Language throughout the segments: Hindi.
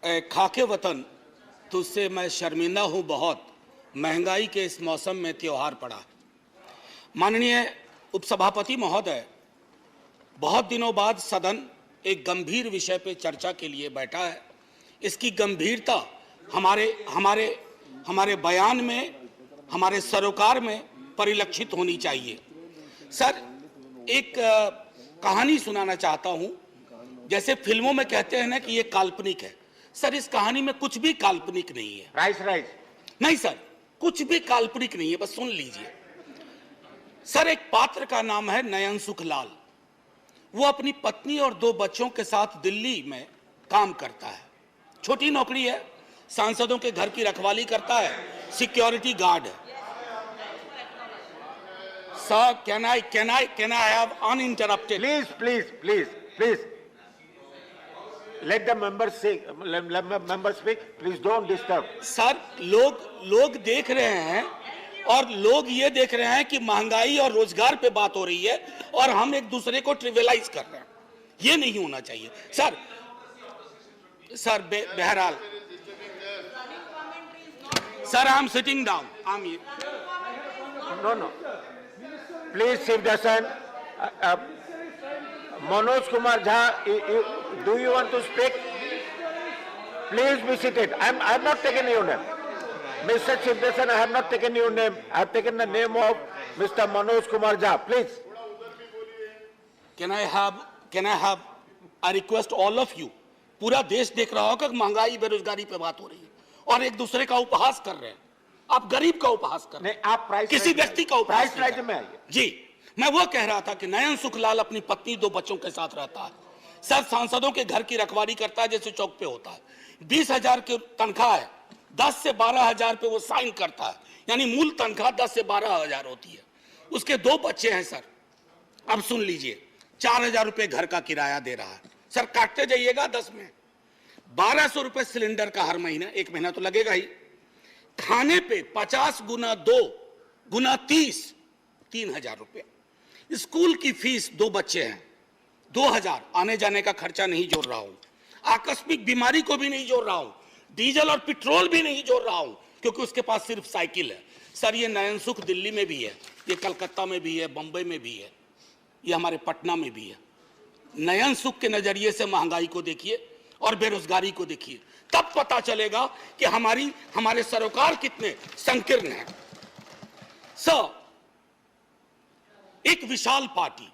खाके वतन तुझसे मैं शर्मिंदा हूँ बहुत, महंगाई के इस मौसम में त्योहार पड़ा। माननीय उपसभापति महोदय, बहुत दिनों बाद सदन एक गंभीर विषय पे चर्चा के लिए बैठा है। इसकी गंभीरता हमारे बयान में, हमारे सरोकार में परिलक्षित होनी चाहिए। सर, एक कहानी सुनाना चाहता हूं। जैसे फिल्मों में कहते हैं ना कि ये काल्पनिक है, सर इस कहानी में कुछ भी काल्पनिक नहीं है। राइस नहीं सर, कुछ भी काल्पनिक नहीं है, बस सुन लीजिए। सर, एक पात्र का नाम है नयन सुखलाल। वो अपनी पत्नी और 2 बच्चों के साथ दिल्ली में काम करता है। छोटी नौकरी है, सांसदों के घर की रखवाली करता है, सिक्योरिटी गार्ड है। Sir, can I have uninterrupted? Please. Let the members speak. Please don't disturb. Sir, लोग देख रहे हैं और लोग ये देख रहे हैं कि महंगाई और रोजगार पे बात हो रही है और हम एक दूसरे को ट्रिवियलाइज कर रहे हैं। ये नहीं होना चाहिए। सर बहरहाल, sir I am sitting down. No. Please, Shivdasan. Manoj Kumar Jha, do you want to speak? Please be seated. I have not taken your name. Mr. Shivdasan, I have not taken your name. I have taken the name of Mr. Manoj Kumar Jha. Please. Can I have I request all of you, पूरा देश देख रहा होगा कि महंगाई बेरोजगारी पे बात हो रही है और एक दूसरे का उपहास कर रहे हैं। आप गरीब का उपहास कर रहे हैं, आप प्राइस किसी व्यक्ति का उपहास प्राइस राइट में आइए। जी, मैं वो कह रहा था कि नयन सुखलाल अपनी पत्नी 2 बच्चों के साथ रहता है। सर, सांसदों के घर की रखवाली करता है जैसे चौक पे होता है। 20,000 की तनख्वाह है, 10 से 12,000 पे वो साइन करता है, यानी मूल तनख्वाह 10 से 12,000 होती है। उसके 2 बच्चे हैं सर। अब सुन लीजिए, 4,000 रुपए घर का किराया दे रहा है। सर, काटते जाइएगा 10 में 1,200 रुपए सिलेंडर का हर महीना, 1 महीना तो लगेगा ही। खाने पे 50 गुना 2 गुना 30, 3,000 रुपए। स्कूल की फीस, 2 बच्चे हैं, 2,000। आने जाने का खर्चा नहीं जोड़ रहा हूं, आकस्मिक बीमारी को भी नहीं जोड़ रहा हूं, डीजल और पेट्रोल भी नहीं जोड़ रहा हूं क्योंकि उसके पास सिर्फ साइकिल है। सर, ये नयन सुख दिल्ली में भी है, ये कलकत्ता में भी है, बंबई में भी है, ये हमारे पटना में भी है। नयन सुख के नजरिए से महंगाई को देखिए और बेरोजगारी को देखिए, तब पता चलेगा कि हमारे सरोकार कितने संकीर्ण हैं। सर, एक विशाल पार्टी,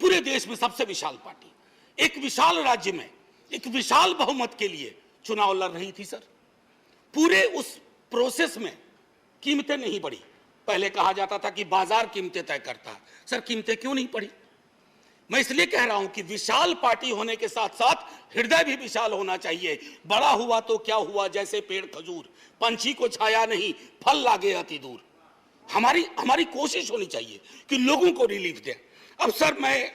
पूरे देश में सबसे विशाल पार्टी, एक विशाल राज्य में एक विशाल बहुमत के लिए चुनाव लड़ रही थी। सर, पूरे उस प्रोसेस में कीमतें नहीं बढ़ी। पहले कहा जाता था कि बाजार कीमतें तय करता है। सर, कीमतें क्यों नहीं बढ़ी? मैं इसलिए कह रहा हूं कि विशाल पार्टी होने के साथ साथ हृदय भी विशाल होना चाहिए। बड़ा हुआ तो क्या हुआ, जैसे पेड़ खजूर, पंछी को छाया नहीं, फल लागे अति दूर। हमारी कोशिश होनी चाहिए कि लोगों को रिलीफ दें। अब सर, मैं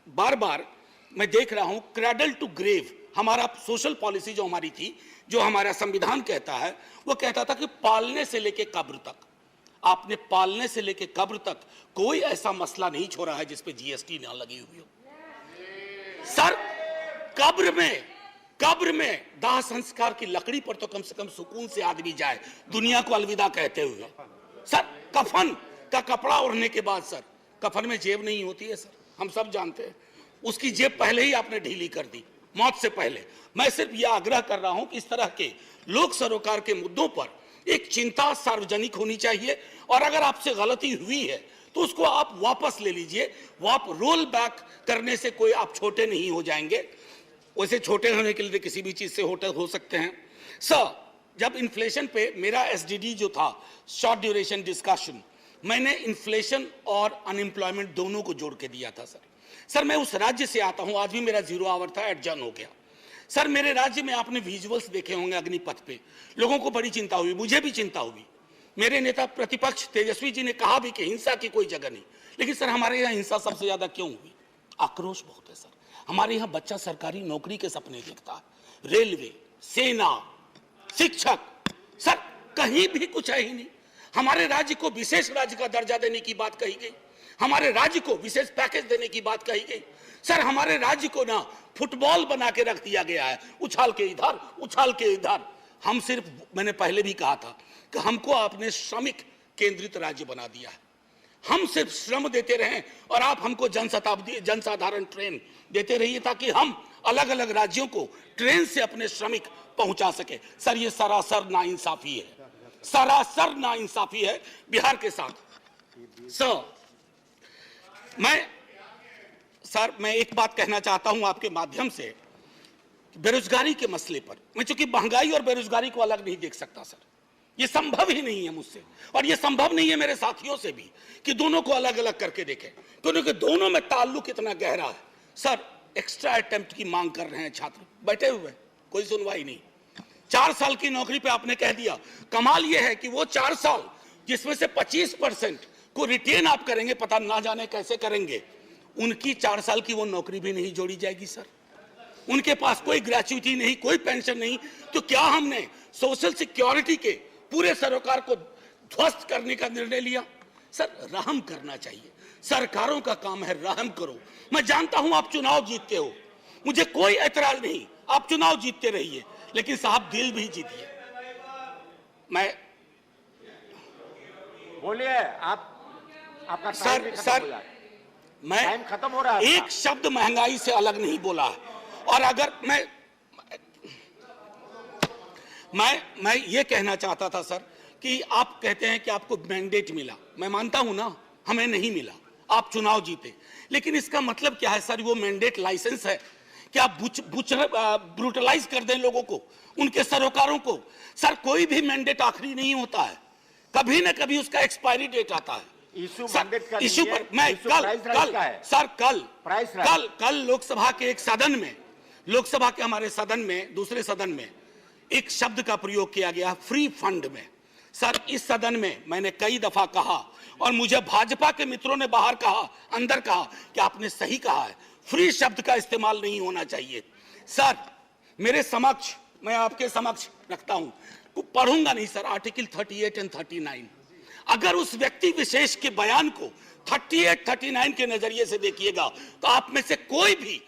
बार देख रहा हूं क्रैडल टू ग्रेव, हमारा सोशल पॉलिसी जो हमारी थी, जो हमारा संविधान कहता है, वो कहता था कि पालने से लेके कब्र तक। आपने पालने से लेके कब्र तक कोई ऐसा मसला नहीं छोड़ा है जिस पे जीएसटी ना लगी हुई हो। सर, कब्र में दाह संस्कार की लकड़ी पर तो कम से कम सुकून से आदमी जाए, दुनिया को अलविदा कहते हुए। सर, कफन का कपड़ा ओढ़ने के बाद सर, कफन में जेब नहीं होती है सर, हम सब जानते हैं। उसकी जेब पहले ही आपने ढीली कर दी, मौत से पहले। मैं सिर्फ यह आग्रह कर रहा हूं कि इस तरह के लोक सरोकार के मुद्दों पर एक चिंता सार्वजनिक होनी चाहिए और अगर आपसे गलती हुई है तो उसको आप वापस ले लीजिए। वो आप रोल बैक करने से कोई आप छोटे नहीं हो जाएंगे। वैसे छोटे होने के लिए किसी भी चीज से हो सकते हैं। सर, जब इन्फ्लेशन पे मेरा एसडीडी जो था, शॉर्ट ड्यूरेशन डिस्कशन, मैंने इन्फ्लेशन और अनएम्प्लॉयमेंट दोनों को जोड़ के दिया था। सर, मैं उस राज्य से आता हूं, आज भी मेरा 0 आवर था, एडजर्न हो गया। सर, मेरे राज्य में आपने विजुअल्स देखे होंगे अग्निपथ पे, लोगों को बड़ी चिंता हुई, मुझे भी चिंता हुई। मेरे नेता प्रतिपक्ष तेजस्वी जी ने कहा भी कि हिंसा की कोई जगह नहीं, लेकिन सर हमारे यहाँ हिंसा सबसे ज्यादा क्यों हुई? आक्रोश बहुत है सर। हमारे यहाँ बच्चा सरकारी नौकरी के सपने देखता है, रेलवे, सेना, शिक्षक, सर कहीं भी कुछ है ही नहीं। हमारे राज्य को विशेष राज्य का दर्जा देने की बात कही गई, हमारे राज्य को विशेष पैकेज देने की बात कही गई। सर हमारे राज्य को ना फुटबॉल बना के रख दिया गया है, उछाल के इधर उछाल के इधर। हम सिर्फ, मैंने पहले भी कहा था कि हमको आपने श्रमिक केंद्रित राज्य बना दिया है। हम सिर्फ श्रम देते रहें और आप हमको जनसाधारण ट्रेन देते रहिए ताकि हम अलग अलग राज्यों को ट्रेन से अपने श्रमिक पहुंचा सके। सर, ये सरासर नाइंसाफी है, सरासर नाइंसाफी है बिहार के साथ। सर मैं एक बात कहना चाहता हूं आपके माध्यम से, बेरोजगारी के मसले पर। मैं चूंकि महंगाई और बेरोजगारी को अलग नहीं देख सकता सर, ये संभव ही नहीं है मुझसे, और ये संभव नहीं है मेरे साथियों से भी कि दोनों को अलग अलग करके देखें, क्योंकि दोनों में ताल्लुक इतना गहरा है। सर, एक्स्ट्रा अटेम्प्ट की मांग कर रहे हैं छात्र, बैठे हुए, कोई सुनवाई नहीं। 4 साल की नौकरी पे आपने कह दिया। कमाल यह है कि वो 4 साल जिसमें से 25% को रिटेन आप करेंगे, पता ना जाने कैसे करेंगे, उनकी 4 साल की वो नौकरी भी नहीं जोड़ी जाएगी सर। उनके पास कोई ग्रेच्युटी नहीं, कोई पेंशन नहीं। तो क्या हमने सोशल सिक्योरिटी के पूरे सरोकार को ध्वस्त करने का निर्णय लिया? सर, रहम करना चाहिए, सरकारों का काम है, रहम करो। मैं जानता हूं आप चुनाव जीतते हो, मुझे कोई ऐतराज नहीं, आप चुनाव जीतते रहिए, लेकिन साहब दिल भी जीतिए। मैं बोलिए, आपका सर मैं टाइम खत्म हो रहा है। एक शब्द महंगाई से अलग नहीं बोला है। और अगर मैं ये कहना चाहता था सर कि आप कहते हैं कि आपको मैंडेट मिला, मैं मानता हूं ना, हमें नहीं मिला, आप चुनाव जीते, लेकिन इसका मतलब क्या है सर? वो मैंडेट लाइसेंस है कि आप ब्रूटलाइज कर दें लोगों को, उनके सरोकारों को? सर, कोई भी मैंडेट आखिरी नहीं होता है, कभी ना कभी उसका एक्सपायरी डेट आता है। इशू पर मैं कल लोकसभा के एक सदन में, लोकसभा के हमारे सदन में, दूसरे सदन में एक शब्द का प्रयोग किया गया, फ्री फंड में। सर, इस सदन में मैंने कई दफा कहा और मुझे भाजपा के मित्रों ने बाहर कहा, अंदर कहा कि आपने सही कहा है, फ्री शब्द का इस्तेमाल नहीं होना चाहिए। सर, मेरे समक्ष, मैं आपके समक्ष रखता हूं, पढ़ूंगा नहीं सर, आर्टिकल 38 और 39। अगर उस व्यक्ति विशेष के बयान को 38, 39 के नजरिए से देखिएगा तो आप में से कोई भी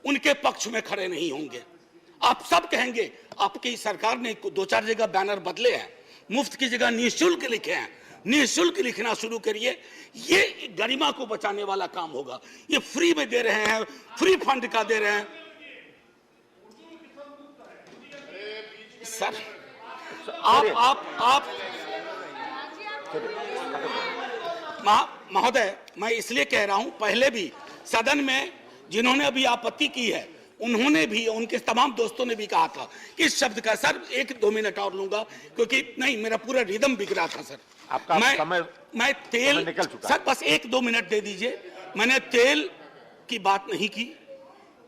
उनके पक्ष में खड़े नहीं होंगे। आप सब कहेंगे आपकी सरकार ने 2-4 जगह बैनर बदले हैं, मुफ्त की जगह निःशुल्क लिखे हैं, निःशुल्क लिखना शुरू करिए, ये गरिमा को बचाने वाला काम होगा। ये फ्री में दे रहे हैं, फ्री फंड का दे रहे हैं सर। आप महोदय, मैं इसलिए कह रहा हूं, पहले भी सदन में जिन्होंने अभी आपत्ति की है, उन्होंने भी, उनके तमाम दोस्तों ने भी कहा था कि इस शब्द का, सर 1-2 मिनट और लूंगा क्योंकि नहीं, मेरा पूरा रिदम बिगड़ा था सर। आपका मैं तेल, सर बस 1-2 मिनट दे दीजिए। मैंने तेल की बात नहीं की।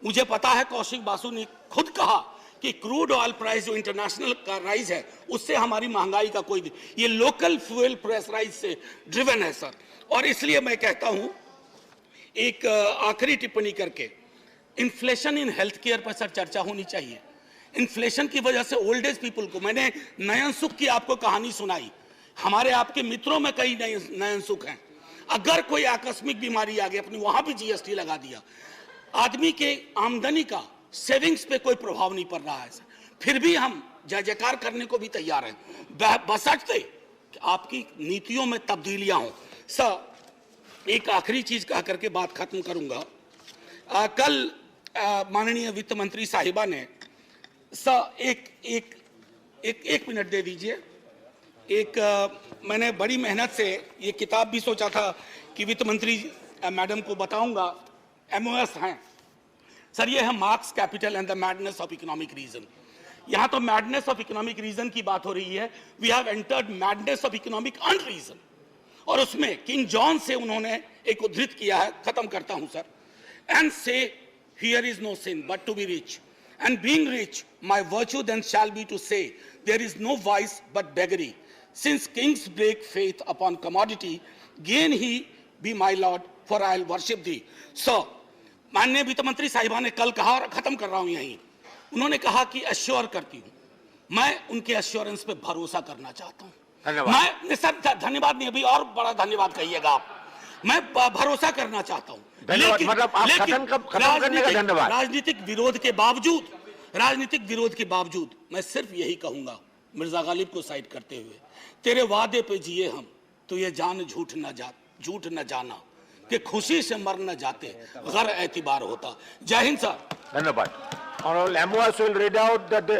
मुझे पता है कौशिक बासु ने खुद कहा कि क्रूड ऑयल प्राइस जो इंटरनेशनल का राइज है, उससे हमारी महंगाई का कोई, ये लोकल फ्यूल प्राइस राइज से ड्रिवन है सर। और इसलिए मैं कहता हूं, एक आखिरी टिप्पणी करके, इन्फ्लेशन इन हेल्थ केयर पर सर चर्चा होनी चाहिए। इन्फ्लेशन की वजह से ओल्ड एज पीपल को, मैंने नयन सुख की आपको कहानी सुनाई, हमारे आपके मित्रों में कई नयन सुख हैं। अगर कोई आकस्मिक बीमारी आ गई, अपनी वहां भी जीएसटी लगा दिया, आदमी के आमदनी का सेविंग्स पे कोई प्रभाव नहीं पड़ रहा है सर, फिर भी हम जय जयकार करने को भी तैयार हैं, बशर्ते कि आपकी नीतियों में तब्दीलियां हों। सर, एक आखिरी चीज कह करके बात खत्म करूंगा। कल माननीय वित्त मंत्री साहिबा ने, सर एक मिनट दे दीजिए। मैंने बड़ी मेहनत से ये किताब भी सोचा था कि वित्त मंत्री मैडम को बताऊंगा, MOS हैं सर, ये है Marx capital and the madness of economic reason. यहां तो मैडनेस ऑफ इकोनॉमिक रीजन की बात हो रही है, we have entered madness of economic unreason. और उसमें किंग जॉन से उन्होंने एक उद्धृत किया है, खत्म करता हूं sir. And say here is no sin but to be rich, and being rich my virtue then shall be to say there is no vice but beggary, since kings break faith upon commodity, gain he be my lord for I will worship thee. So माननीय वित्त मंत्री साहिबा ने कल कहा, और खत्म कर रहा हूं यहीं, उन्होंने कहा कि अश्योर करती हूं, मैं उनके अश्योरेंस पे भरोसा करना चाहता हूं। मैं सर धन्यवाद नहीं, अभी और बड़ा धन्यवाद कहिएगा आप। मैं भरोसा करना चाहता हूं। धन्यवाद। मतलब आप कथन खत्म करने का धन्यवाद। राजनीतिक विरोध के बावजूद मैं सिर्फ यही कहूंगा, मिर्जा गालिब को साइड करते हुए, तेरे वादे पे जिए हम, तो ये जान झूठ न जाना कि खुशी से मर न जाते, गर एतबार होता। जय हिंद सर। धन्यवाद। Honorable MOS will read out the